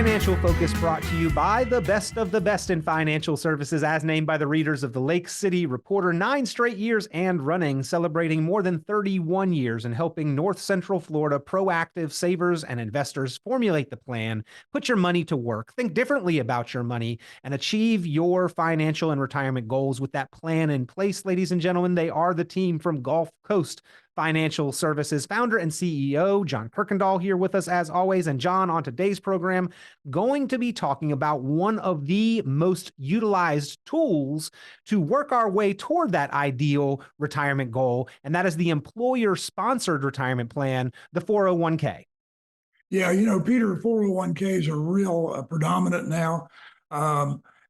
Financial Focus brought to you by the best of the best in financial services, as named by the readers of the Lake City Reporter. 9 straight years and running, celebrating more than 31 years in helping North Central Florida proactive savers and investors formulate the plan, put your money to work, think differently about your money, and achieve your financial and retirement goals with that plan in place. Ladies and gentlemen, they are the team from Gulf Coast Financial Services, founder and CEO John Kuykendall here with us as always. And John, on today's program, going to be talking about one of the most utilized tools to work our way toward that ideal retirement goal, and that is the employer-sponsored retirement plan, the 401k. Yeah, Peter, 401ks are real predominant now.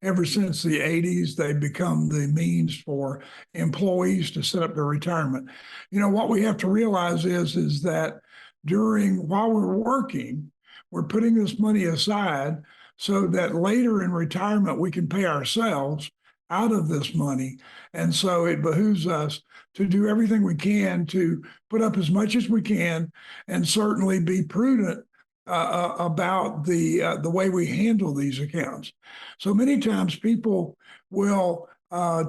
Ever since the 80s, they've become the means for employees to set up their retirement. What we have to realize is that while we're working, we're putting this money aside so that later in retirement, we can pay ourselves out of this money. And so it behooves us to do everything we can to put up as much as we can and certainly be prudent about the way we handle these accounts. So many times people will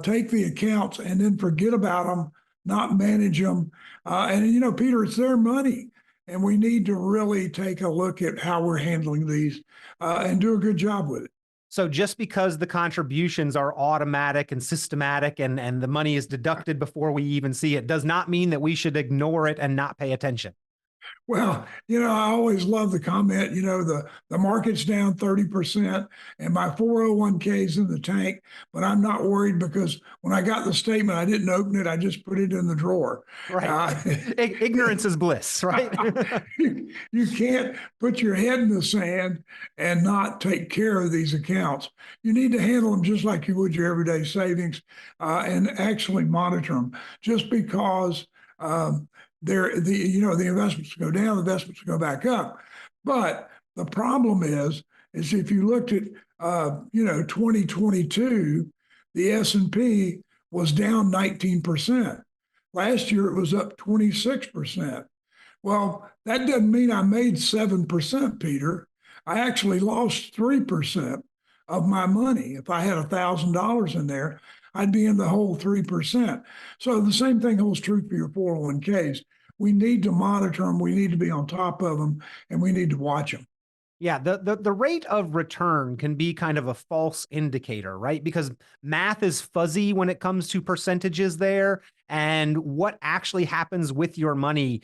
take the accounts and then forget about them, not manage them. And Peter, it's their money. And we need to really take a look at how we're handling these and do a good job with it. So just because the contributions are automatic and systematic and the money is deducted before we even see it does not mean that we should ignore it and not pay attention. Well, I always love the comment, the market's down 30% and my 401k is in the tank, but I'm not worried because when I got the statement, I didn't open it. I just put it in the drawer. Right. Ignorance is bliss, right? You can't put your head in the sand and not take care of these accounts. You need to handle them just like you would your everyday savings and actually monitor them. Just because the investments go down, the investments go back up. But the problem is if you looked at 2022, the S&P was down 19%. Last year it was up 26%. Well, that doesn't mean I made 7%, Peter. I actually lost 3% of my money. If I had $1,000 in there, I'd be in the whole 3%. So the same thing holds true for your 401ks. We need to monitor them, we need to be on top of them, and we need to watch them. Yeah, the rate of return can be kind of a false indicator, right? Because math is fuzzy when it comes to percentages there, and what actually happens with your money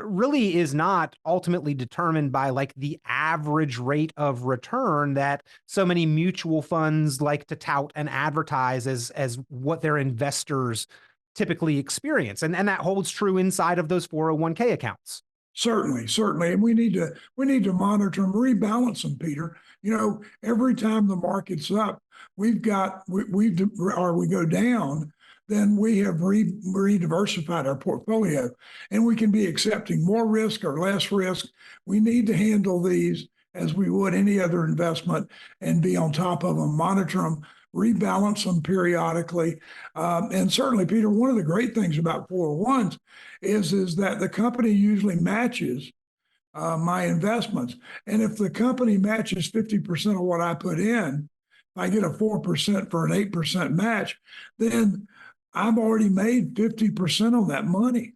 really is not ultimately determined by like the average rate of return that so many mutual funds like to tout and advertise as what their investors typically experience. And that holds true inside of those 401k accounts. Certainly. And we need to monitor them, rebalance them, Peter. Every time the market's up, we go down, then we have re-diversified our portfolio and we can be accepting more risk or less risk. We need to handle these as we would any other investment and be on top of them, monitor them, rebalance them periodically. And certainly, Peter, one of the great things about 401s is that the company usually matches my investments. And if the company matches 50% of what I put in, I get a 4% for an 8% match, then I've already made 50% on that money.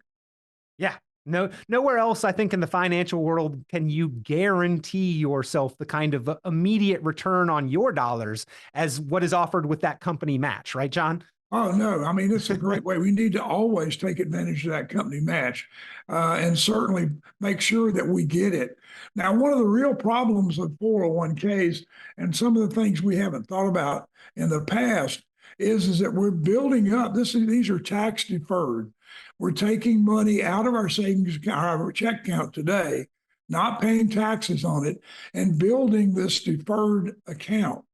Yeah. Nowhere else, I think, in the financial world can you guarantee yourself the kind of immediate return on your dollars as what is offered with that company match, right, John? Oh, no. I mean, it's a great way. We need to always take advantage of that company match and certainly make sure that we get it. Now, one of the real problems with 401ks and some of the things we haven't thought about in the past is that we're building up. These are tax deferred. We're taking money out of our savings account, our check account today, not paying taxes on it, and building this deferred account.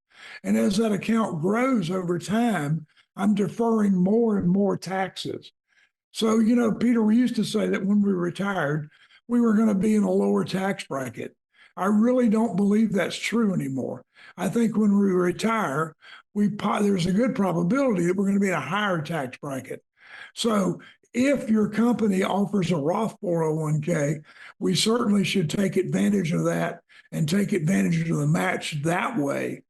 And as that account grows over time, I'm deferring more and more taxes. So, Peter, we used to say that when we retired, we were going to be in a lower tax bracket. I really don't believe that's true anymore. I think when we retire, there's a good probability that we're going to be in a higher tax bracket. So if your company offers a Roth 401k, we certainly should take advantage of that and take advantage of the match that way,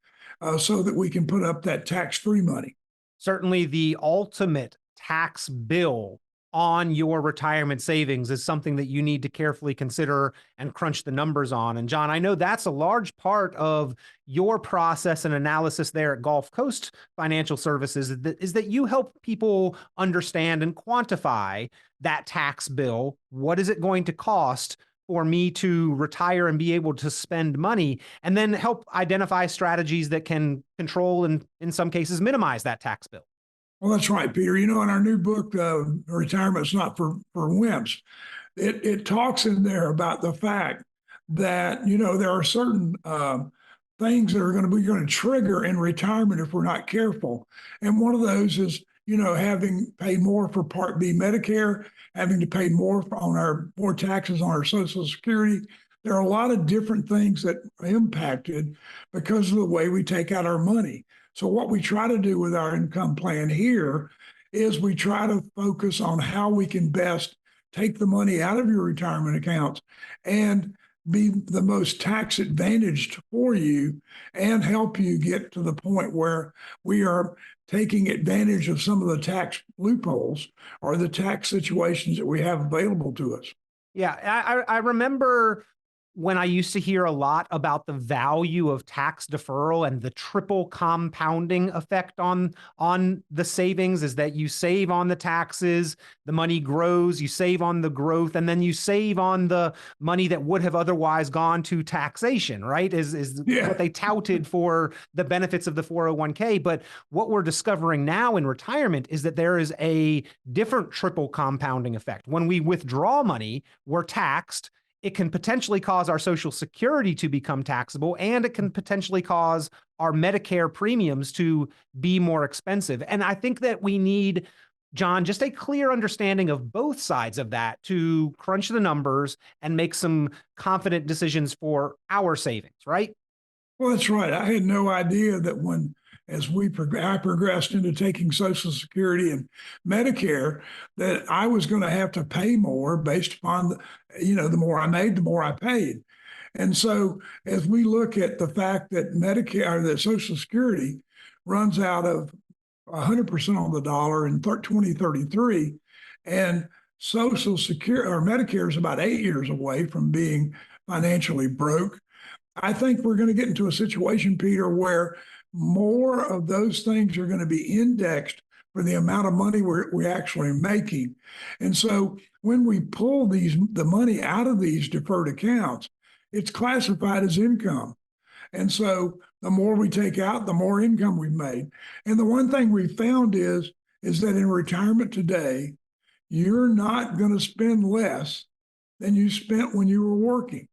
so that we can put up that tax-free money. Certainly the ultimate tax bill on your retirement savings is something that you need to carefully consider and crunch the numbers on. And John, I know that's a large part of your process and analysis there at Gulf Coast Financial Services is that you help people understand and quantify that tax bill. What is it going to cost for me to retire and be able to spend money, and then help identify strategies that can control and in some cases minimize that tax bill? Well, that's right, Peter. In our new book, Retirement's Not for Wimps, it talks in there about the fact that, there are certain things that are going to trigger in retirement if we're not careful. And one of those is, having paid more for Part B Medicare, having to pay more taxes on our Social Security. There are a lot of different things that are impacted because of the way we take out our money. So what we try to do with our income plan here is we try to focus on how we can best take the money out of your retirement accounts and be the most tax advantaged for you and help you get to the point where we are taking advantage of some of the tax loopholes or the tax situations that we have available to us. Yeah, I remember when I used to hear a lot about the value of tax deferral and the triple compounding effect on the savings, is that you save on the taxes, the money grows, you save on the growth, and then you save on the money that would have otherwise gone to taxation, right? Is what they touted for the benefits of the 401k. But what we're discovering now in retirement is that there is a different triple compounding effect. When we withdraw money, we're taxed. It can potentially cause our Social Security to become taxable, and it can potentially cause our Medicare premiums to be more expensive. And I think that we need, John, just a clear understanding of both sides of that to crunch the numbers and make some confident decisions for our savings, right? Well, that's right. I had no idea that I progressed into taking Social Security and Medicare, that I was going to have to pay more based upon, the more I made, the more I paid. And so as we look at the fact that Medicare, that Social Security runs out of 100% on the dollar in 2033, and Social Security or Medicare is about 8 years away from being financially broke, I think we're going to get into a situation, Peter, where more of those things are going to be indexed for the amount of money we're actually making. And so when we pull the money out of these deferred accounts, it's classified as income. And so the more we take out, the more income we've made. And the one thing we found is that in retirement today, you're not going to spend less than you spent when you were working.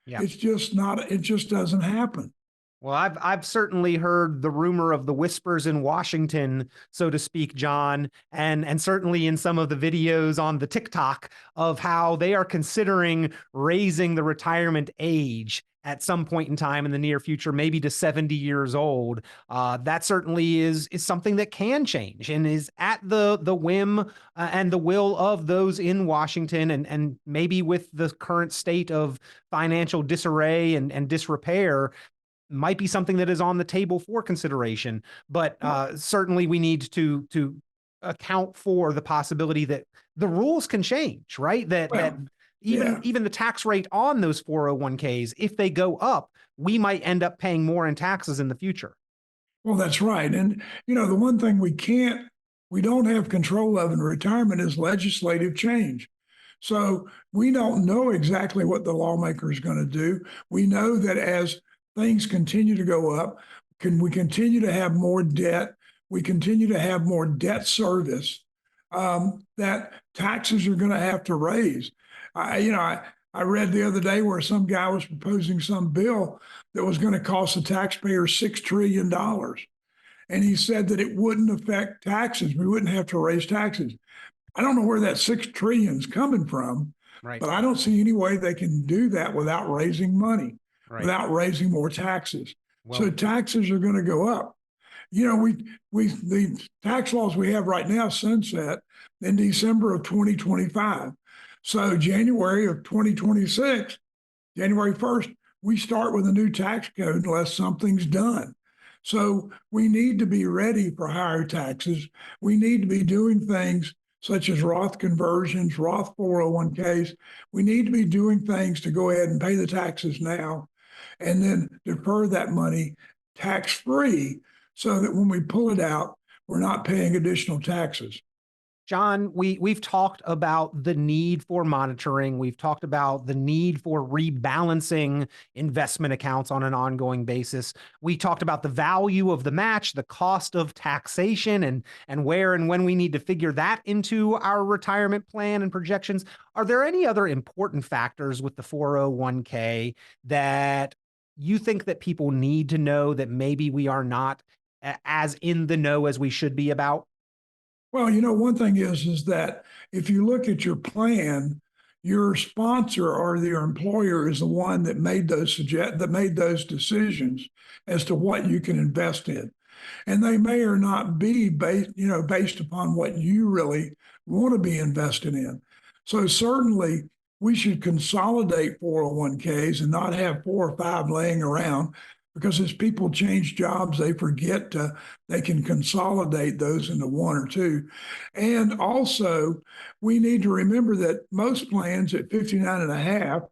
Yeah. It's just not, it just doesn't happen. Well, I've certainly heard the rumor of the whispers in Washington, so to speak, John, and certainly in some of the videos on the TikTok of how they are considering raising the retirement age at some point in time in the near future, maybe to 70 years old. That certainly is something that can change and is at the whim and the will of those in Washington, and maybe with the current state of financial disarray and disrepair, might be something that is on the table for consideration. But certainly we need to account for the possibility that the rules can change, right? That even the tax rate on those 401ks, if they go up, we might end up paying more in taxes in the future. Well, that's right. And, the one thing we don't have control of in retirement is legislative change. So we don't know exactly what the lawmaker is going to do. We know that as things continue to go up, we continue to have more debt, we continue to have more debt service, that taxes are going to have to raise. I read the other day where some guy was proposing some bill that was going to cost the taxpayer $6 trillion. And he said that it wouldn't affect taxes. We wouldn't have to raise taxes. I don't know where that $6 trillion is coming from, right, but I don't see any way they can do that without raising money, without raising more taxes. So taxes are going to go up. The tax laws we have right now sunset in December of 2025. So January of 2026, January 1st, we start with a new tax code unless something's done. So we need to be ready for higher taxes. We need to be doing things such as Roth conversions, Roth 401ks. We need to be doing things to go ahead and pay the taxes now and then defer that money tax free so that when we pull it out, we're not paying additional taxes. John, we've talked about the need for monitoring. We've talked about the need for rebalancing investment accounts on an ongoing basis. We talked about the value of the match, the cost of taxation, and where and when we need to figure that into our retirement plan and projections. Are there any other important factors with the 401k that you think that people need to know that maybe we are not as in the know as we should be about? Well, one thing is that if you look at your plan, your sponsor or your employer is the one that made those decisions as to what you can invest in, and they may or not be based upon what you really want to be invested in. So certainly we should consolidate 401ks and not have 4 or 5 laying around, because as people change jobs, they forget they can consolidate those into 1 or 2. And also, we need to remember that most plans at 59 and a half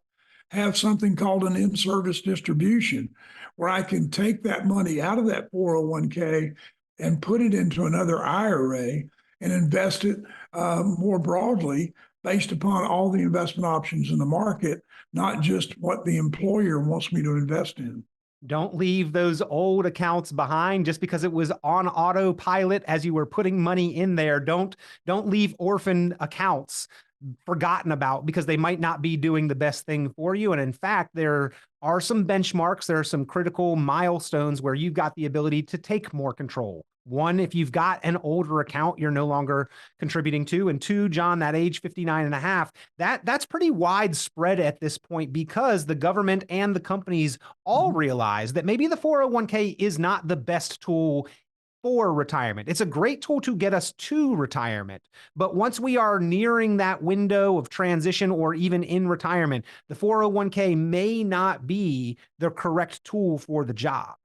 have something called an in-service distribution, where I can take that money out of that 401k and put it into another IRA and invest it more broadly based upon all the investment options in the market, not just what the employer wants me to invest in. Don't leave those old accounts behind just because it was on autopilot as you were putting money in there. Don't leave orphan accounts forgotten about because they might not be doing the best thing for you. And in fact, there are some benchmarks, there are some critical milestones where you've got the ability to take more control. One, if you've got an older account you're no longer contributing to. And two, John, that age 59 and a half, that's pretty widespread at this point because the government and the companies all realize that maybe the 401k is not the best tool for retirement. It's a great tool to get us to retirement. But once we are nearing that window of transition or even in retirement, the 401k may not be the correct tool for the job.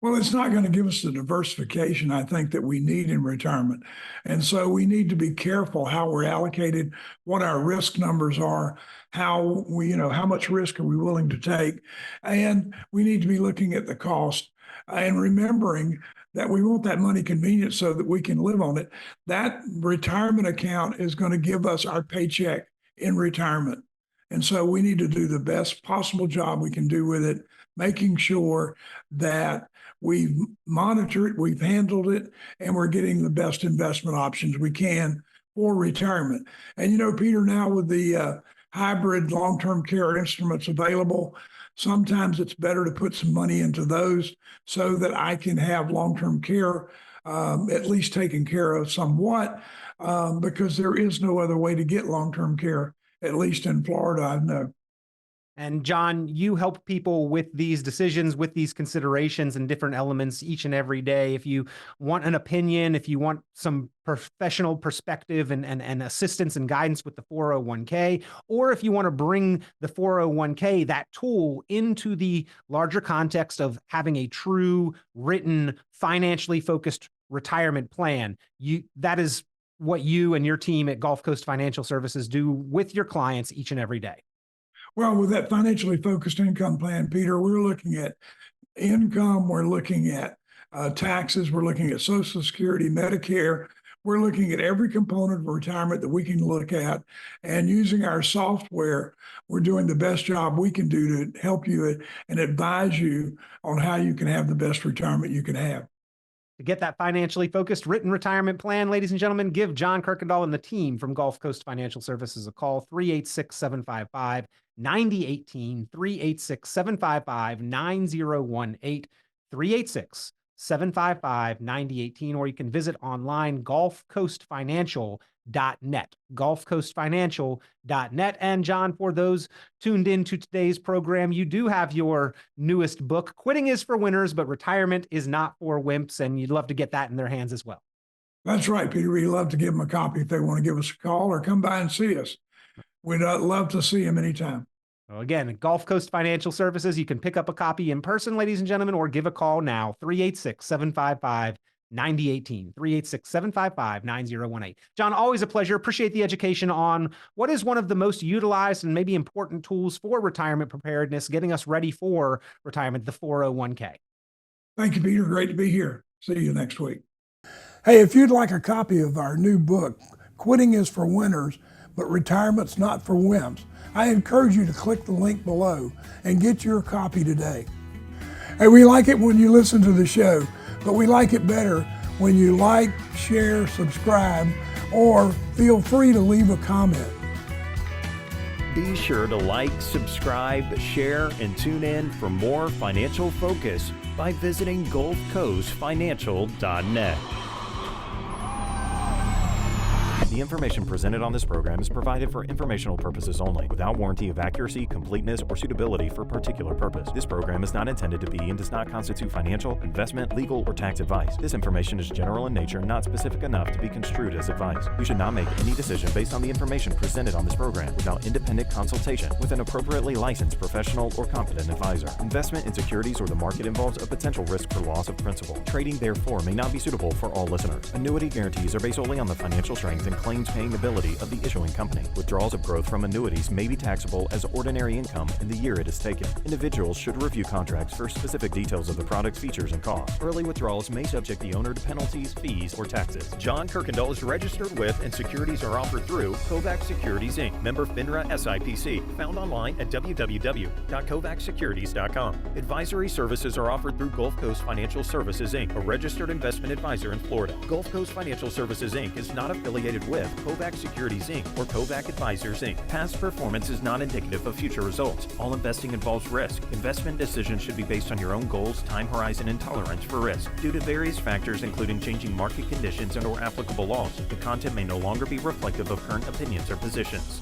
Well, it's not going to give us the diversification I think that we need in retirement. And so we need to be careful how we're allocated, what our risk numbers are, how much risk are we willing to take. And we need to be looking at the cost and remembering that we want that money convenient so that we can live on it. That retirement account is going to give us our paycheck in retirement. And so we need to do the best possible job we can do with it, making sure that we've monitored it, we've handled it, and we're getting the best investment options we can for retirement. And Peter, now with the hybrid long-term care instruments available, sometimes it's better to put some money into those so that I can have long-term care at least taken care of somewhat, because there is no other way to get long-term care, at least in Florida, I know. And John, you help people with these decisions, with these considerations and different elements each and every day. If you want an opinion, if you want some professional perspective and assistance and guidance with the 401k, or if you want to bring the 401k, that tool, into the larger context of having a true written, financially focused retirement plan, that is what you and your team at GulfCoast Financial Services do with your clients each and every day. Well, with that financially focused income plan, Peter, we're looking at income, we're looking at taxes, we're looking at Social Security, Medicare. We're looking at every component of retirement that we can look at, and using our software, we're doing the best job we can do to help you and advise you on how you can have the best retirement you can have. To get that financially focused written retirement plan, ladies and gentlemen, give John Kuykendall and the team from GulfCoast Financial Services a call, 386-755-9018, 386-755-9018, 386 755-9018, or you can visit online GulfCoastFinancial.net. GulfCoastFinancial.net. And John, for those tuned in to today's program, you do have your newest book, Quitting is for Winners, but Retirement is Not for Wimps, and you'd love to get that in their hands as well. That's right, Peter. We'd love to give them a copy if they want to give us a call or come by and see us. We'd love to see them anytime. Well, again, Gulf Coast Financial Services, you can pick up a copy in person, ladies and gentlemen, or give a call now, 386-755-9018, 386-755-9018. John, always a pleasure. Appreciate the education on what is one of the most utilized and maybe important tools for retirement preparedness, getting us ready for retirement, the 401k. Thank you, Peter. Great to be here. See you next week. Hey, if you'd like a copy of our new book, Quitting is for Winners, but Retirement's Not for Wimps, I encourage you to click the link below and get your copy today. Hey, we like it when you listen to the show, but we like it better when you like, share, subscribe, or feel free to leave a comment. Be sure to like, subscribe, share, and tune in for more financial focus by visiting GulfCoastFinancial.net. The information presented on this program is provided for informational purposes only, without warranty of accuracy, completeness, or suitability for a particular purpose. This program is not intended to be and does not constitute financial, investment, legal, or tax advice. This information is general in nature and not specific enough to be construed as advice. You should not make any decision based on the information presented on this program without independent consultation with an appropriately licensed professional or competent advisor. Investment in securities or the market involves a potential risk for loss of principal. Trading, therefore, may not be suitable for all listeners. Annuity guarantees are based solely on the financial strength and claims-paying ability of the issuing company. Withdrawals of growth from annuities may be taxable as ordinary income in the year it is taken. Individuals should review contracts for specific details of the product's features and costs. Early withdrawals may subject the owner to penalties, fees, or taxes. John Kuykendall is registered with and securities are offered through Kovac Securities Inc., member FINRA SIPC, found online at www.kovacsecurities.com. Advisory services are offered through Gulf Coast Financial Services Inc., a registered investment advisor in Florida. Gulf Coast Financial Services Inc. is not affiliated with Kovac Securities Inc. or Kovac Advisors Inc. Past performance is not indicative of future results. All investing involves risk. Investment decisions should be based on your own goals, time horizon, and tolerance for risk. Due to various factors including changing market conditions and/or applicable laws, the content may no longer be reflective of current opinions or positions.